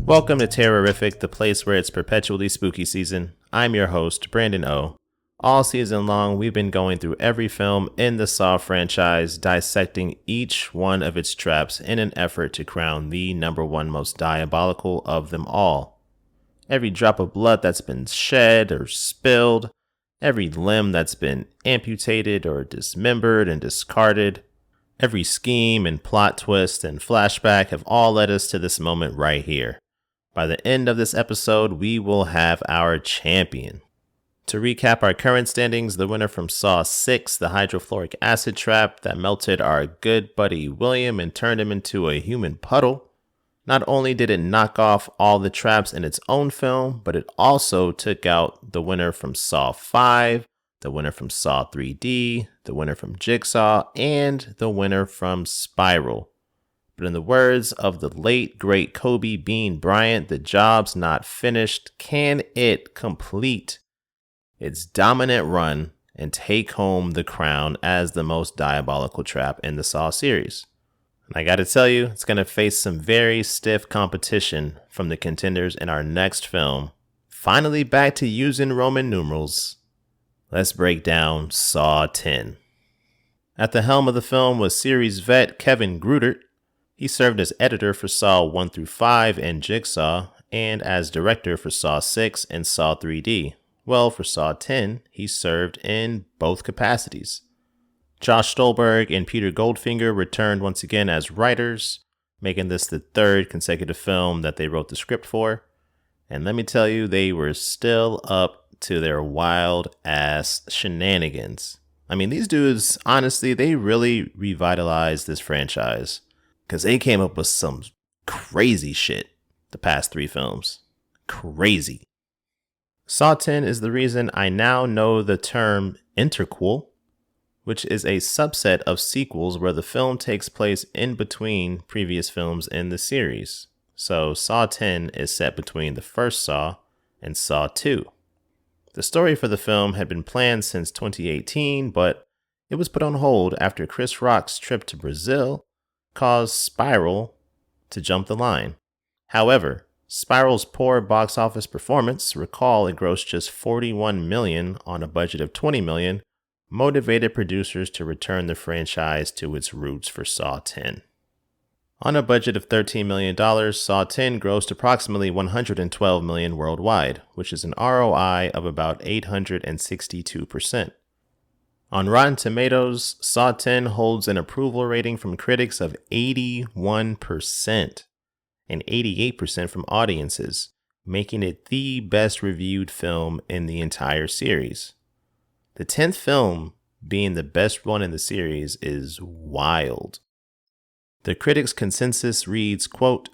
Welcome to Terrorific, the place where it's perpetually spooky season. I'm your host, Brandon O. All season long, we've been going through every film in the Saw franchise, dissecting each one of its traps in an effort to crown the number one most diabolical of them all. Every drop of blood that's been shed or spilled, every limb that's been amputated or dismembered and discarded, every scheme and plot twist and flashback have all led us to this moment right here. By the end of this episode, we will have our champion. To recap our current standings, the winner from Saw 6, the hydrofluoric acid trap that melted our good buddy William and turned him into a human puddle. Not only did it knock off all the traps in its own film, but it also took out the winner from Saw 5, the winner from Saw 3D, the winner from Jigsaw, and the winner from Spiral. But in the words of the late, great Kobe Bean Bryant, the job's not finished. Can it complete its dominant run and take home the crown as the most diabolical trap in the Saw series? And I gotta tell you, it's gonna face some very stiff competition from the contenders in our next film. Finally back to using Roman numerals. Let's break down Saw 10. At the helm of the film was series vet Kevin Grutert. He served as editor for Saw 1 through 5 and Jigsaw, and as director for Saw 6 and Saw 3D. Well, for Saw 10, he served in both capacities. Josh Stolberg and Peter Goldfinger returned once again as writers, making this the third consecutive film that they wrote the script for. And let me tell you, they were still up to their wild-ass shenanigans. I mean, these dudes, honestly, they really revitalized this franchise. Because they came up with some crazy shit the past 3 films. Crazy. Saw 10 is the reason I now know the term interquel, which is a subset of sequels where the film takes place in between previous films in the series. So Saw 10 is set between the first Saw and Saw 2. The story for the film had been planned since 2018, but it was put on hold after Chris Rock's trip to Brazil caused Spiral to jump the line. However, Spiral's poor box office performance, recall it grossed just $41 million on a budget of $20 million, motivated producers to return the franchise to its roots for Saw 10. On a budget of $13 million, Saw 10 grossed approximately $112 million worldwide, which is an ROI of about 862%. On Rotten Tomatoes, Saw 10 holds an approval rating from critics of 81% and 88% from audiences, making it the best reviewed film in the entire series. The 10th film being the best one in the series is wild. The critics' consensus reads, quote,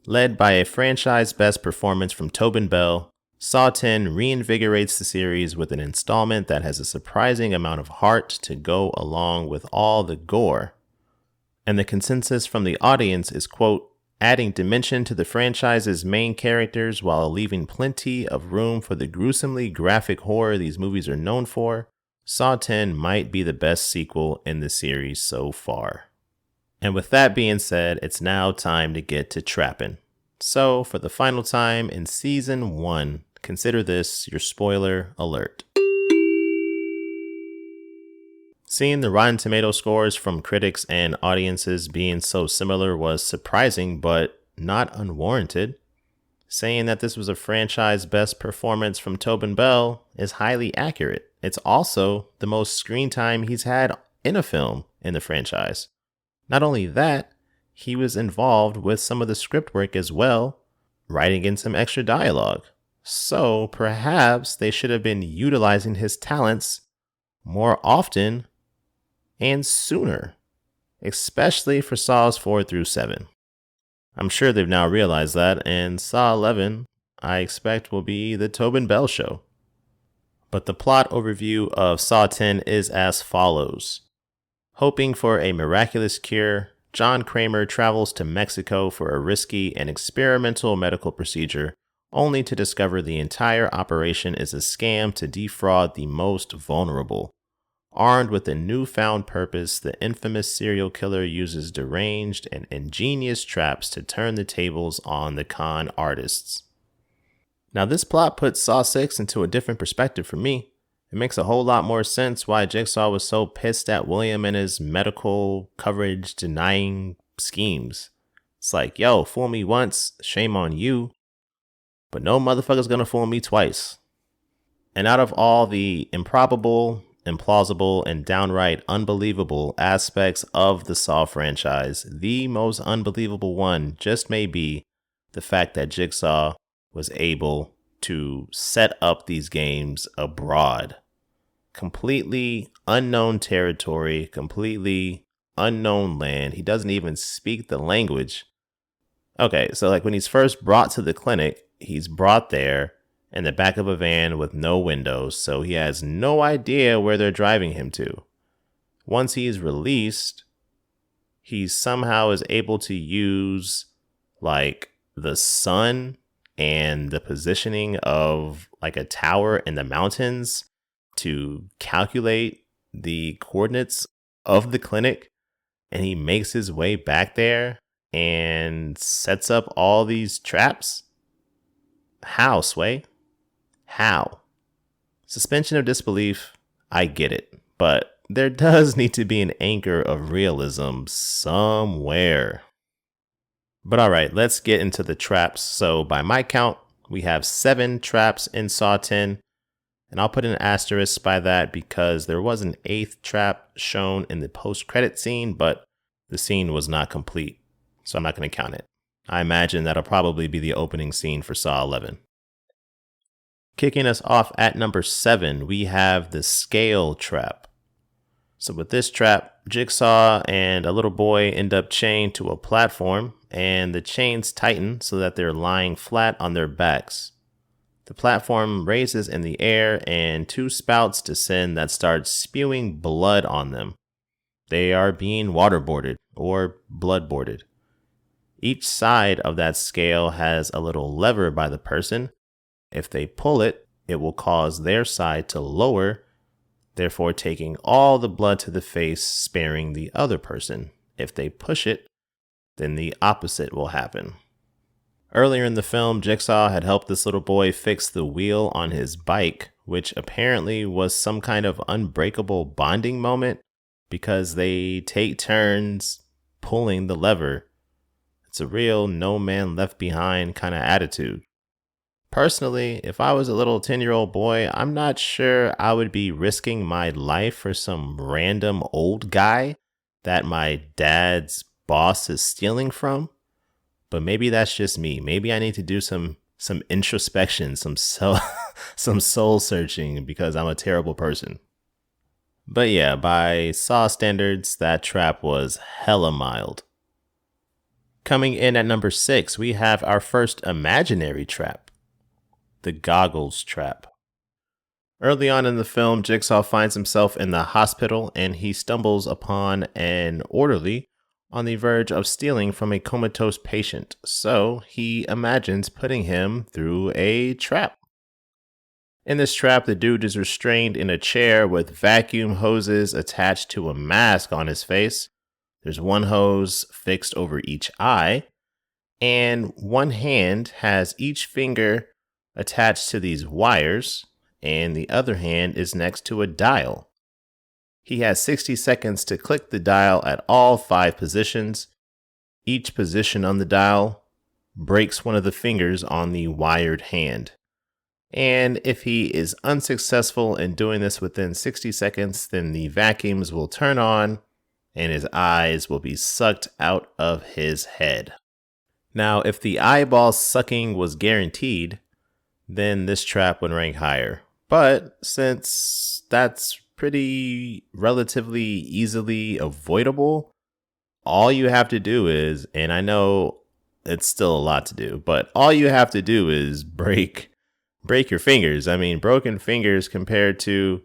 led by a franchise best performance from Tobin Bell, Saw 10 reinvigorates the series with an installment that has a surprising amount of heart to go along with all the gore. And the consensus from the audience is, quote, adding dimension to the franchise's main characters while leaving plenty of room for the gruesomely graphic horror these movies are known for. Saw 10 might be the best sequel in the series so far. And with that being said, it's now time to get to trapping. So, for the final time in Season 1, consider this your spoiler alert. Seeing the Rotten Tomato scores from critics and audiences being so similar was surprising, but not unwarranted. Saying that this was a franchise best performance from Tobin Bell is highly accurate. It's also the most screen time he's had in a film in the franchise. Not only that, he was involved with some of the script work as well, writing in some extra dialogue. So perhaps they should have been utilizing his talents more often and sooner, especially for Saws 4 through 7. I'm sure they've now realized that, and Saw 11, I expect, will be the Tobin Bell show. But the plot overview of Saw 10 is as follows. Hoping for a miraculous cure, John Kramer travels to Mexico for a risky and experimental medical procedure, only to discover the entire operation is a scam to defraud the most vulnerable. Armed with a newfound purpose, the infamous serial killer uses deranged and ingenious traps to turn the tables on the con artists. Now, this plot puts Saw 6 into a different perspective for me. It makes a whole lot more sense why Jigsaw was so pissed at William and his medical coverage denying schemes. It's like, yo, fool me once, shame on you. But no motherfucker's gonna fool me twice. And out of all the improbable, implausible, and downright unbelievable aspects of the Saw franchise, the most unbelievable one just may be the fact that Jigsaw was able to set up these games abroad. Completely unknown territory, completely unknown land. He doesn't even speak the language. Okay, so like when he's first brought to the clinic, he's brought there in the back of a van with no windows, so he has no idea where they're driving him to. Once he's released, he somehow is able to use like the sun and the positioning of like a tower in the mountains to calculate the coordinates of the clinic, and he makes his way back there and sets up all these traps. How, Sway? How? Suspension of disbelief, I get it, but there does need to be an anchor of realism somewhere. But alright, let's get into the traps. So by my count, we have 7 traps in Saw 10. And I'll put an asterisk by that because there was an 8th trap shown in the post-credit scene, but the scene was not complete, so I'm not going to count it. I imagine that'll probably be the opening scene for Saw 11. Kicking us off at number 7, we have the scale trap. So with this trap, Jigsaw and a little boy end up chained to a platform, and the chains tighten so that they're lying flat on their backs. The platform raises in the air, and 2 spouts descend that start spewing blood on them. They are being waterboarded or bloodboarded. Each side of that scale has a little lever by the person. If they pull it, it will cause their side to lower, therefore taking all the blood to the face, sparing the other person. If they push it, then the opposite will happen. Earlier in the film, Jigsaw had helped this little boy fix the wheel on his bike, which apparently was some kind of unbreakable bonding moment because they take turns pulling the lever. It's a real no man left behind kind of attitude. Personally, if I was a little 10-year-old boy, I'm not sure I would be risking my life for some random old guy that my dad's boss is stealing from. But maybe that's just me. Maybe I need to do some introspection, some soul searching because I'm a terrible person. But yeah, by Saw standards, that trap was hella mild. Coming in at number 6, we have our first imaginary trap, the goggles trap. Early on in the film, Jigsaw finds himself in the hospital and he stumbles upon an orderly on the verge of stealing from a comatose patient, so he imagines putting him through a trap. In this trap, the dude is restrained in a chair with vacuum hoses attached to a mask on his face. There's one hose fixed over each eye, and one hand has each finger attached to these wires, and the other hand is next to a dial. He has 60 seconds to click the dial at all 5 positions. Each position on the dial breaks one of the fingers on the wired hand. And if he is unsuccessful in doing this within 60 seconds, then the vacuums will turn on and his eyes will be sucked out of his head. Now, if the eyeball sucking was guaranteed, then this trap would rank higher. But since that's pretty relatively easily avoidable, all you have to do is, and I know it's still a lot to do, but all you have to do is break your fingers. I mean, broken fingers compared to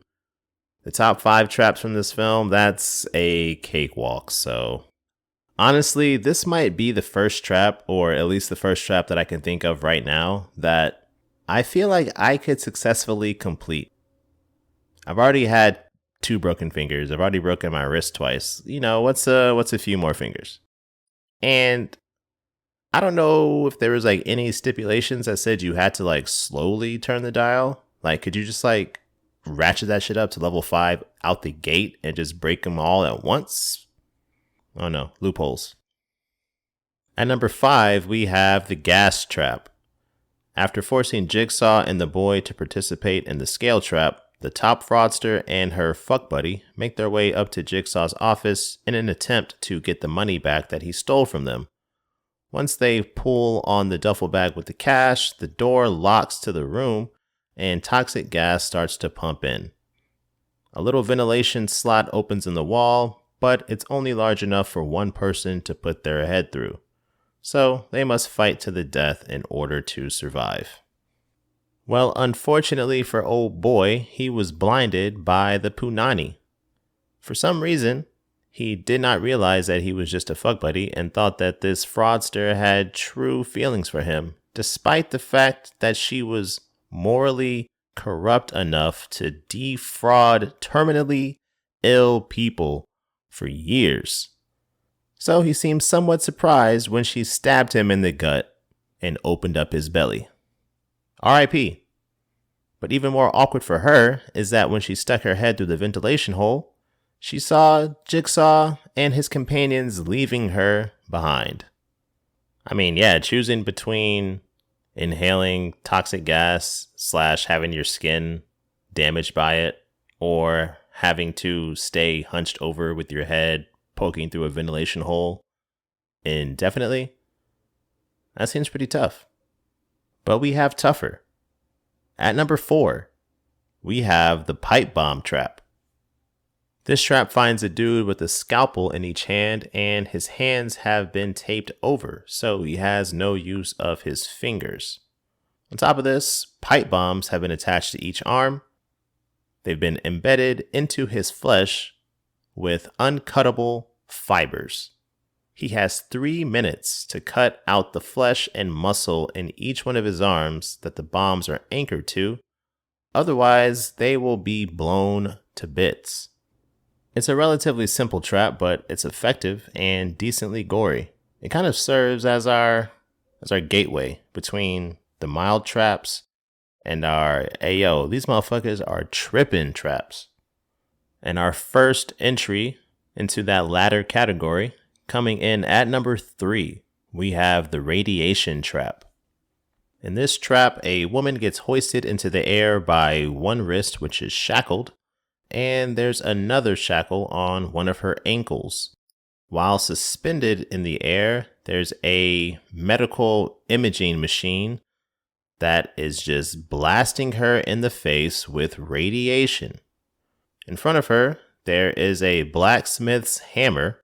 the top 5 traps from this film, that's a cakewalk. So honestly, this might be the first trap, or at least the first trap that I can think of right now, that I feel like I could successfully complete. I've already had 2 broken fingers. I've already broken my wrist twice. What's a few more fingers? And I don't know if there was like any stipulations that said you had to like slowly turn the dial. Like, could you just like ratchet that shit up to level 5 out the gate and just break them all at once? Oh no, loopholes. At number 5, we have the gas trap. After forcing Jigsaw and the boy to participate in the scale trap, the top fraudster and her fuck buddy make their way up to Jigsaw's office in an attempt to get the money back that he stole from them. Once they pull on the duffel bag with the cash, the door locks to the room and toxic gas starts to pump in. A little ventilation slot opens in the wall, but it's only large enough for one person to put their head through. So they must fight to the death in order to survive. Well, unfortunately for old boy, he was blinded by the punani. For some reason, he did not realize that he was just a fuck buddy and thought that this fraudster had true feelings for him, despite the fact that she was morally corrupt enough to defraud terminally ill people for years. So he seemed somewhat surprised when she stabbed him in the gut and opened up his belly. R.I.P. But even more awkward for her is that when she stuck her head through the ventilation hole, she saw Jigsaw and his companions leaving her behind. I mean, yeah, choosing between inhaling toxic gas / having your skin damaged by it, or having to stay hunched over with your head poking through a ventilation hole indefinitely, that seems pretty tough. But we have tougher. At number 4, we have the pipe bomb trap. This trap finds a dude with a scalpel in each hand, and his hands have been taped over, so he has no use of his fingers. On top of this, pipe bombs have been attached to each arm. They've been embedded into his flesh with uncuttable fibers. He has 3 minutes to cut out the flesh and muscle in each one of his arms that the bombs are anchored to. Otherwise, they will be blown to bits. It's a relatively simple trap, but it's effective and decently gory. It kind of serves as our gateway between the mild traps and our, ayo, these motherfuckers are tripping traps. And our first entry into that latter category, coming in at number 3, we have the radiation trap. In this trap, a woman gets hoisted into the air by one wrist, which is shackled, and there's another shackle on one of her ankles. While suspended in the air, there's a medical imaging machine that is just blasting her in the face with radiation. In front of her, there is a blacksmith's hammer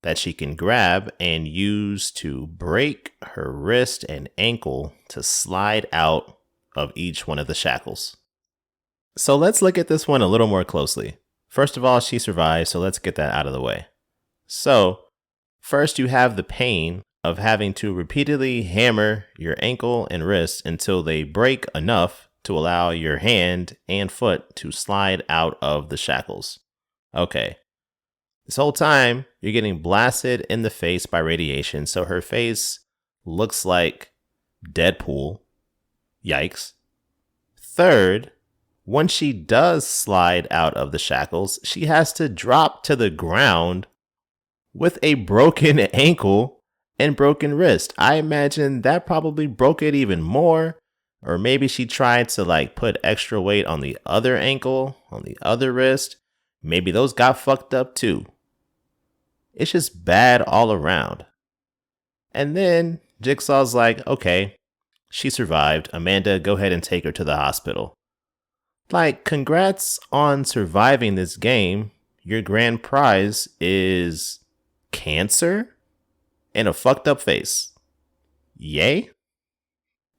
that she can grab and use to break her wrist and ankle to slide out of each one of the shackles. So let's look at this one a little more closely. First of all, she survives, so let's get that out of the way. So, first you have the pain of having to repeatedly hammer your ankle and wrist until they break enough to allow your hand and foot to slide out of the shackles. Okay. This whole time, you're getting blasted in the face by radiation, so her face looks like Deadpool. Yikes. Third, once she does slide out of the shackles, she has to drop to the ground with a broken ankle and broken wrist. I imagine that probably broke it even more. Or maybe she tried to put extra weight on the other ankle, on the other wrist. Maybe those got fucked up too. It's just bad all around. And then Jigsaw's like, okay, she survived. Amanda, go ahead and take her to the hospital. Congrats on surviving this game. Your grand prize is cancer and a fucked up face. Yay?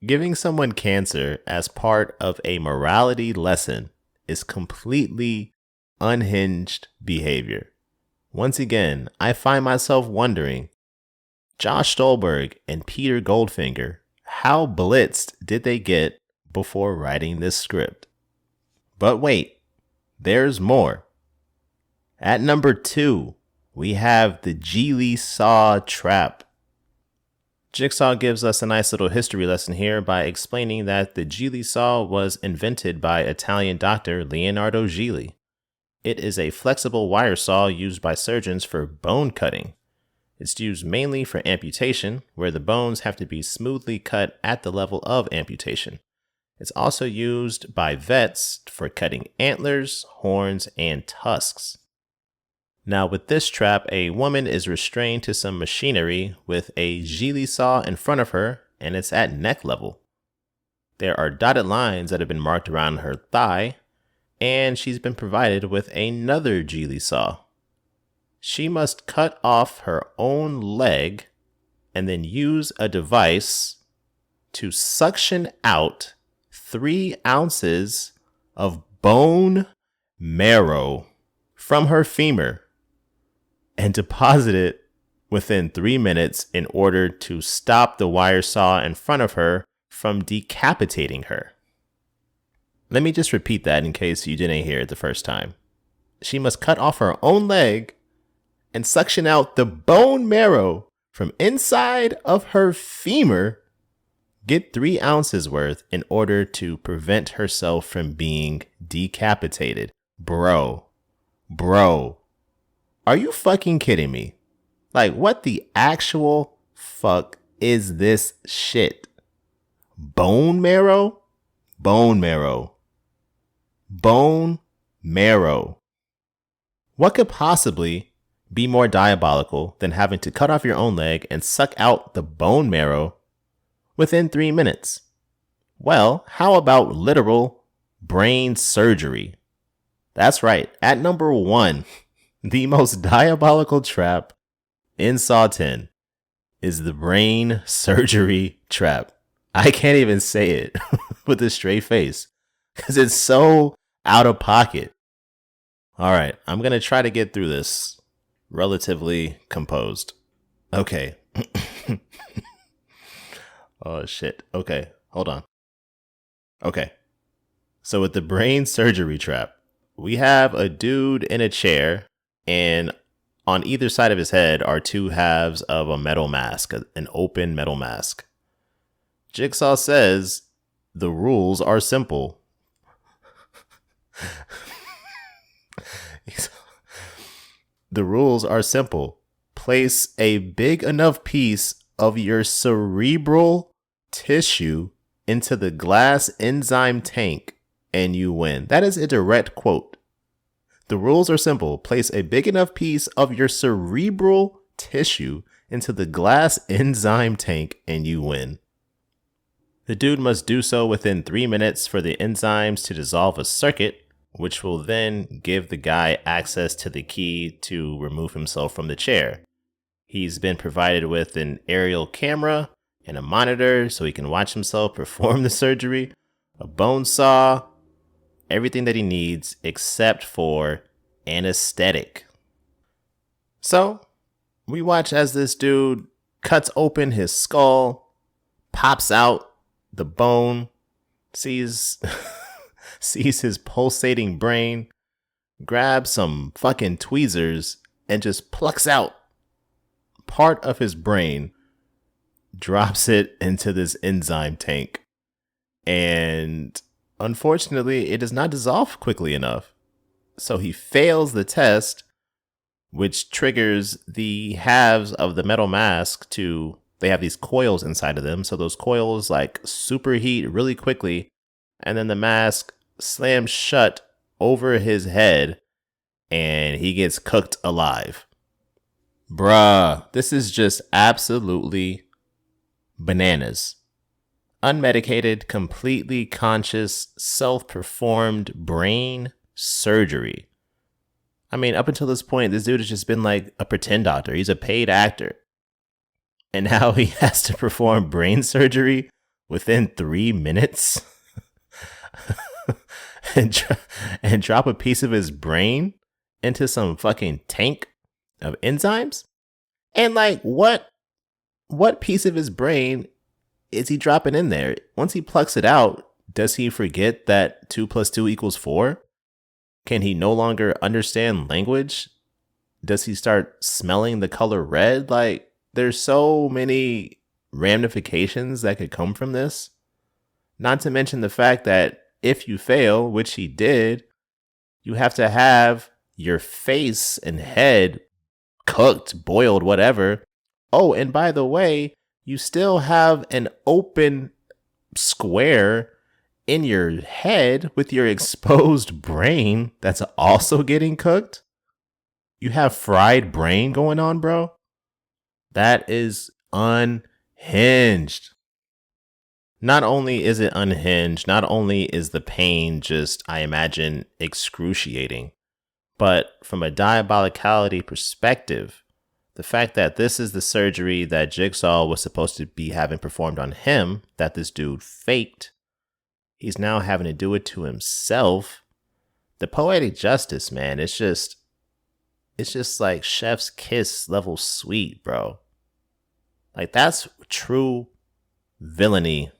Giving someone cancer as part of a morality lesson is completely unhinged behavior. Once again, I find myself wondering, Josh Stolberg and Peter Goldfinger, how blitzed did they get before writing this script? But wait, there's more. At number 2, we have the Jigsaw trap. Jigsaw gives us a nice little history lesson here by explaining that the Jigsaw was invented by Italian doctor Leonardo Gigli. It is a flexible wire saw used by surgeons for bone cutting. It's used mainly for amputation, where the bones have to be smoothly cut at the level of amputation. It's also used by vets for cutting antlers, horns, and tusks. Now with this trap, a woman is restrained to some machinery with a Jigsaw in front of her, and it's at neck level. There are dotted lines that have been marked around her thigh, and she's been provided with another Jigsaw. She must cut off her own leg and then use a device to suction out 3 ounces of bone marrow from her femur and deposit it within 3 minutes in order to stop the wire saw in front of her from decapitating her. Let me just repeat that in case you didn't hear it the first time. She must cut off her own leg and suction out the bone marrow from inside of her femur, get 3 ounces worth in order to prevent herself from being decapitated. Bro, are you fucking kidding me? Like, what the actual fuck is this shit? Bone marrow? Bone marrow. Bone marrow. What could possibly be more diabolical than having to cut off your own leg and suck out the bone marrow within 3 minutes? Well, how about literal brain surgery? That's right. At number 1, the most diabolical trap in Saw 10 is the brain surgery trap. I can't even say it with a straight face because it's so out of pocket. All right, I'm going to try to get through this relatively composed. Okay. Oh, shit. Okay, hold on. Okay. So with the brain surgery trap, we have a dude in a chair, and on either side of his head are 2 halves of a metal mask, an open metal mask. Jigsaw says the rules are simple. The rules are simple. Place a big enough piece of your cerebral tissue into the glass enzyme tank and you win. That is a direct quote. The rules are simple. Place a big enough piece of your cerebral tissue into the glass enzyme tank and you win. The dude must do so within 3 minutes for the enzymes to dissolve a circuit, which will then give the guy access to the key to remove himself from the chair. He's been provided with an aerial camera and a monitor so he can watch himself perform the surgery, a bone saw, everything that he needs except for anesthetic. So we watch as this dude cuts open his skull, pops out the bone, sees his pulsating brain, grabs some fucking tweezers and just plucks out part of his brain, drops it into this enzyme tank, and unfortunately it does not dissolve quickly enough. So he fails the test, which triggers the halves of the metal mask to, they have these coils inside of them, so those coils like superheat really quickly, and then the mask slams shut over his head and he gets cooked alive. Bruh, this is just absolutely bananas. Unmedicated, completely conscious, self-performed brain surgery. I mean, up until this point, this dude has just been like a pretend doctor. He's a paid actor. And now he has to perform brain surgery within 3 minutes and drop a piece of his brain into some fucking tank of enzymes. And like, what piece of his brain is he dropping in there? Once he plucks it out, does he forget that 2 + 2 = 4? Can he no longer understand language? Does he start smelling the color red? Like, there's so many ramifications that could come from this. Not to mention the fact that if you fail, which he did, you have to have your face and head cooked, boiled, whatever. Oh, and by the way, you still have an open square in your head with your exposed brain that's also getting cooked. You have fried brain going on, bro. That is unhinged. Not only is it unhinged, not only is the pain just, I imagine, excruciating, but from a diabolicality perspective, the fact that this is the surgery that Jigsaw was supposed to be having performed on him, that this dude faked, he's now having to do it to himself. The poetic justice, man, it's just like chef's kiss level sweet, bro. Like, that's true villainy.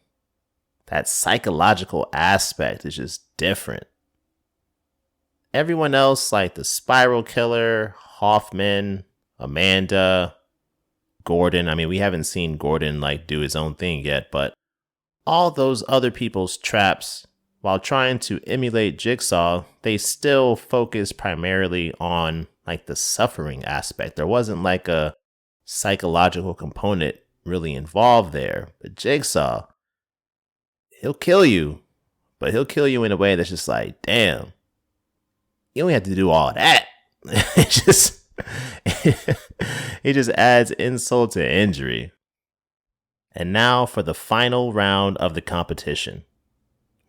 That psychological aspect is just different. Everyone else, like the Spiral Killer, Hoffman, Amanda, Gordon. I mean, we haven't seen Gordon like do his own thing yet, but all those other people's traps, while trying to emulate Jigsaw, they still focus primarily on like the suffering aspect. There wasn't like a psychological component really involved there. But Jigsaw, he'll kill you, but he'll kill you in a way that's just like, damn, you don't have to do all that. It just adds insult to injury. And now for the final round of the competition.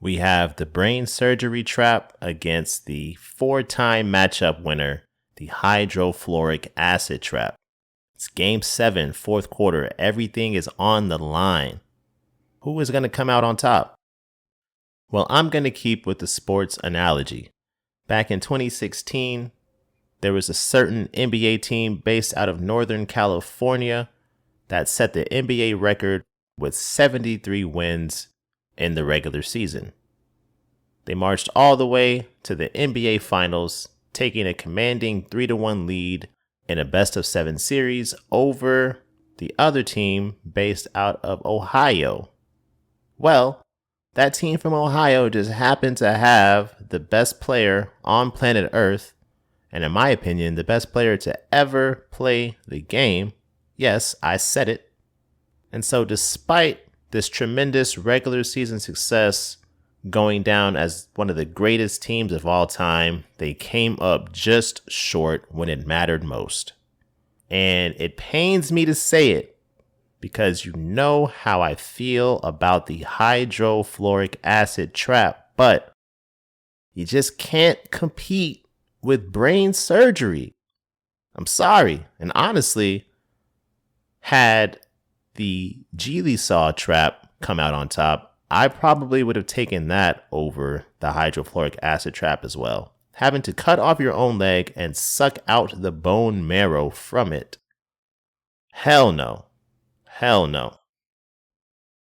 We have the brain surgery trap against the 4-time matchup winner, the hydrofluoric acid trap. It's game 7, fourth quarter. Everything is on the line. Who is going to come out on top? Well, I'm going to keep with the sports analogy. Back in 2016, there was a certain NBA team based out of Northern California that set the NBA record with 73 wins in the regular season. They marched all the way to the NBA Finals, taking a commanding 3-1 lead in a best-of-7 series over the other team based out of Ohio. Well, that team from Ohio just happened to have the best player on planet Earth, and in my opinion, the best player to ever play the game. Yes, I said it. And so despite this tremendous regular season success going down as one of the greatest teams of all time, they came up just short when it mattered most. And it pains me to say it, because you know how I feel about the hydrofluoric acid trap, but you just can't compete with brain surgery. I'm sorry. And honestly, had the Jigsaw trap come out on top, I probably would have taken that over the hydrofluoric acid trap as well. Having to cut off your own leg and suck out the bone marrow from it. Hell no. Hell no.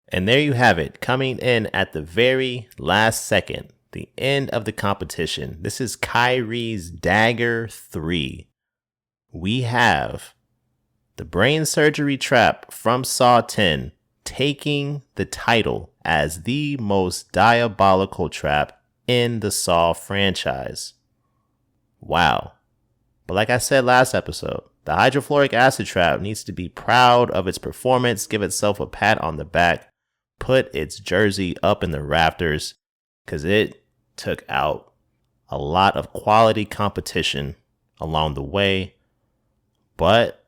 And there you have it, coming in at the very last second, the end of the competition. This is Kyrie's Dagger 3. We have the brain surgery trap from Saw 10 taking the title as the most diabolical trap in the Saw franchise. Wow. But like I said last episode, the hydrofluoric acid trap needs to be proud of its performance, give itself a pat on the back, put its jersey up in the rafters, because it took out a lot of quality competition along the way. But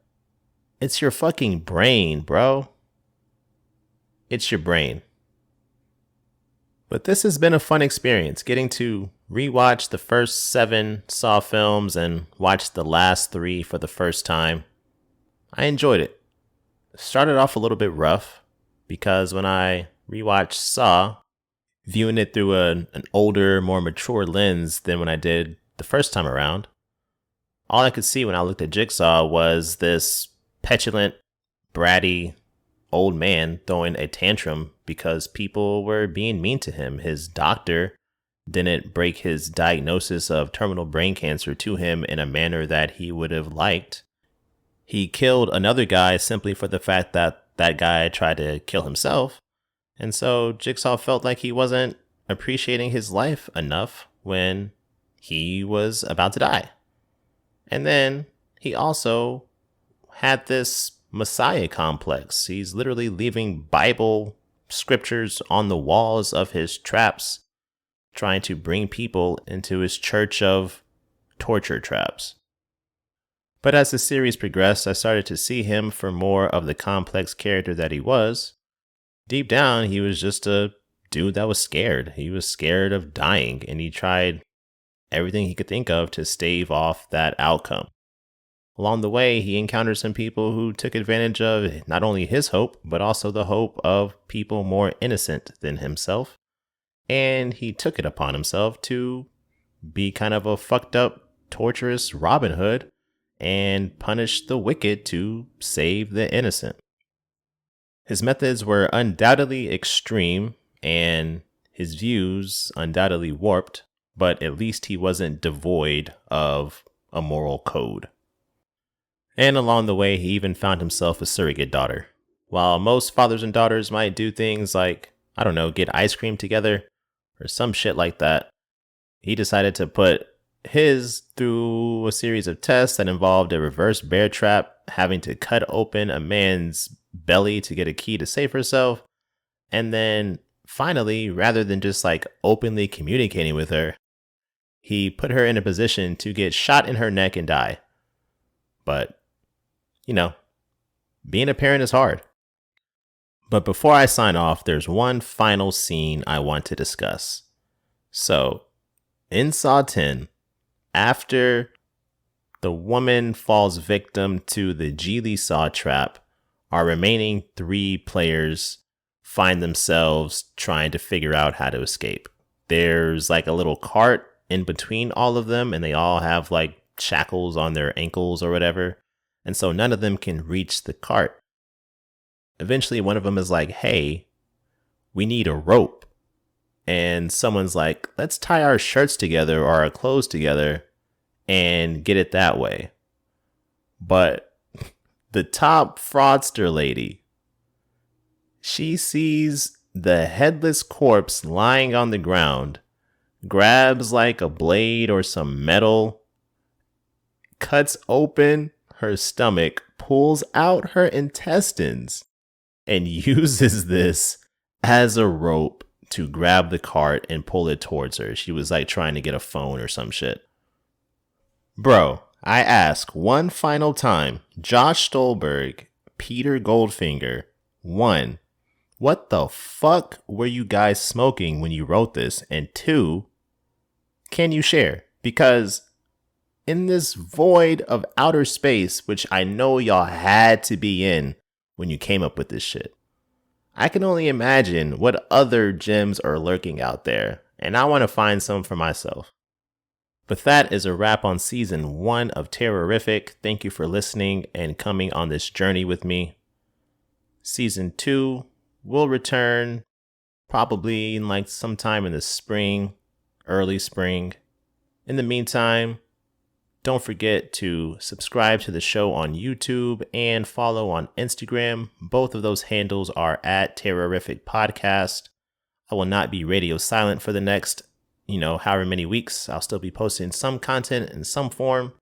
it's your fucking brain, bro. It's your brain. But this has been a fun experience, getting to rewatch the first 7 Saw films and watch the last 3 for the first time. I enjoyed it. Started off a little bit rough because when I rewatched Saw, viewing it through an older, more mature lens than when I did the first time around, all I could see when I looked at Jigsaw was this petulant, bratty old man throwing a tantrum because people were being mean to him. His doctor didn't break his diagnosis of terminal brain cancer to him in a manner that he would have liked. He killed another guy simply for the fact that that guy tried to kill himself. And so Jigsaw felt like he wasn't appreciating his life enough when he was about to die. And then he also had this Messiah complex. He's literally leaving Bible scriptures on the walls of his traps, trying to bring people into his church of torture traps. But as the series progressed, I started to see him for more of the complex character that he was. Deep down, he was just a dude that was scared. He was scared of dying, and he tried everything he could think of to stave off that outcome. Along the way, he encountered some people who took advantage of not only his hope, but also the hope of people more innocent than himself. And he took it upon himself to be kind of a fucked up, torturous Robin Hood and punish the wicked to save the innocent. His methods were undoubtedly extreme and his views undoubtedly warped, but at least he wasn't devoid of a moral code. And along the way, he even found himself a surrogate daughter. While most fathers and daughters might do things like, get ice cream together or some shit like that, he decided to put his through a series of tests that involved a reverse bear trap, having to cut open a man's belly to get a key to save herself. And then finally, rather than just openly communicating with her, he put her in a position to get shot in her neck and die. But, being a parent is hard. But before I sign off, there's one final scene I want to discuss. So, in Saw 10, after the woman falls victim to the Geely Saw trap, our remaining 3 players find themselves trying to figure out how to escape. There's a little cart in between all of them, and they all have shackles on their ankles or whatever. And so none of them can reach the cart. Eventually, one of them is like, hey, we need a rope. And someone's like, let's tie our shirts together or our clothes together and get it that way. But the top fraudster lady, she sees the headless corpse lying on the ground, grabs a blade or some metal, cuts open her stomach, pulls out her intestines, and uses this as a rope to grab the cart and pull it towards her. She was trying to get a phone or some shit. Bro, I ask one final time, Josh Stolberg, Peter Goldfinger, 1, what the fuck were you guys smoking when you wrote this? And 2, can you share? Because in this void of outer space, which I know y'all had to be in when you came up with this shit, I can only imagine what other gems are lurking out there, and I want to find some for myself. But that is a wrap on season 1 of Terrorific. Thank you for listening and coming on this journey with me. Season 2 will return probably in sometime in the spring, early spring. In the meantime, don't forget to subscribe to the show on YouTube and follow on Instagram. Both of those handles are at Terrorific Podcast. I will not be radio silent for the next, however many weeks. I'll still be posting some content in some form.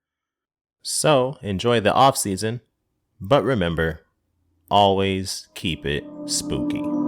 So enjoy the off season, but remember, always keep it spooky.